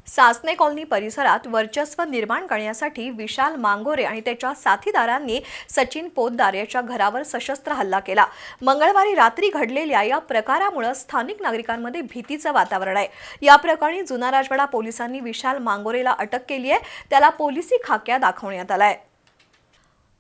Sasane colony परिसरात वर्चस्व निर्माण करण्यासाठी विशाल मांगोरे आणि त्याच्या साथीदारांनी सचिन पोद्दार याच्या घरावर सशस्त्र हल्ला केला। मंगळवारी रात्री घडलेल्या या प्रकारामुळे स्थानिक नागरिकांमध्ये भीतीचं वातावरण आहे। या प्रकरणी जुना राजवाडा पोलिसांनी विशाल मांगोरेला अटक केली आहे। त्याला पोलिसी खाक्या दाखवण्यात आलाय।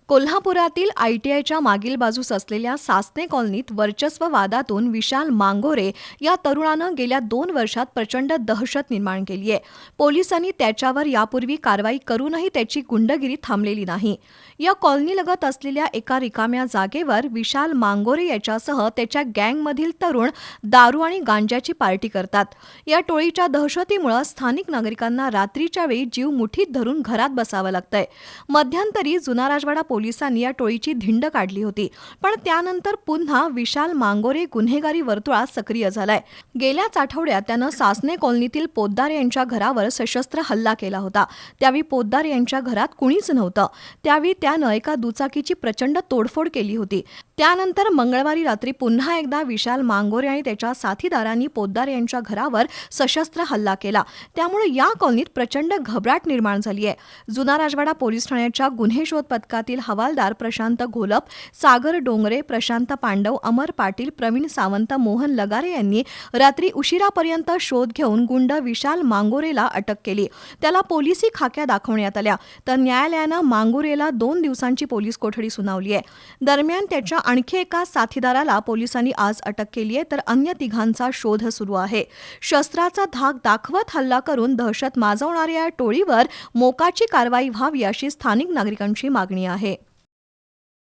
कोल्हापुरातील ITIच्या मागील बाजूस असलेल्या सासने कॉलनीत वर्चस्व वादातून विशाल मांगोरे या तरुणानं गेल्या 2 वर्षात प्रचंड दहशत निर्माण केली आहे। पोलिसांनी त्याच्यावर यापूर्वी कारवाई करूनही त्याची गुंडगिरी थांबलेली नाही। या कॉलनीलगत असलेल्या एका रिकाम्या जागेवर विशाल मांगोरे याच्यासह त्याच्या गँगमधील तरुण दारू आणि गांजाची पार्टी करतात। या टोळीच्या दहशतीमुळे स्थानिक नागरिकांना रात्रीच्या वेळी जीव मुठीत धरून घरात बसावं लागतंय। मध्यंतरी जुना राजवाडा पोलिसांनी या टोळीची धिंड काढली होती, पण त्यानंतर पुन्हा विशाल मांगोरे गुन्हेगारी वर्तुळात सक्रिय झालाय। गेल्याच आठवड्यात त्यानं सासने कॉलनीतील पोद्दार यांच्या घरावर सशस्त्र हल्ला केला होता। त्यावेळी पोद्दार यांच्या घरात कुणीच नव्हतं। त्यावेळी त्यानं एका दुचाकीची प्रचंड तोडफोड केली होती। त्यानंतर मंगळवारी रात्री पुन्हा एकदा विशाल मांगोरे आणि त्याच्या साथीदारांनी पोद्दार यांच्या घरावर सशस्त्र हल्ला केला। त्यामुळे या कॉलनीत प्रचंड घबराट निर्माण झाली आहे। जुना राजवाडा पोलीस ठाण्याच्या गुन्हे शोध पथकातील हवालदार प्रशांत घोलप, सागर डोंगरे, प्रशांत पांडव, अमर पाटील, प्रवीण सावंत, मोहन लगारे यांनी रात्री उशिरापर्यंत शोध घेऊन गुंड विशाल मांगोरेला अटक केली। त्याला पोलिसी खाक्या दाखवण्यात आल्या, तर न्यायालयानं मांगोरेला 2 दिवसांची पोलीस कोठडी सुनावली आहे। दरम्यान त्याच्या आणखी एका साथीदाराला पोलिसांनी आज अटक केली आहे, तर अन्य तिघांचा शोध सुरू आहे। शस्त्राचा धाक दाखवत हल्ला करून दहशत माजवणाऱ्या या टोळीवर मोकाची कारवाई व्हावी अशी स्थानिक नागरिकांची मागणी आहे।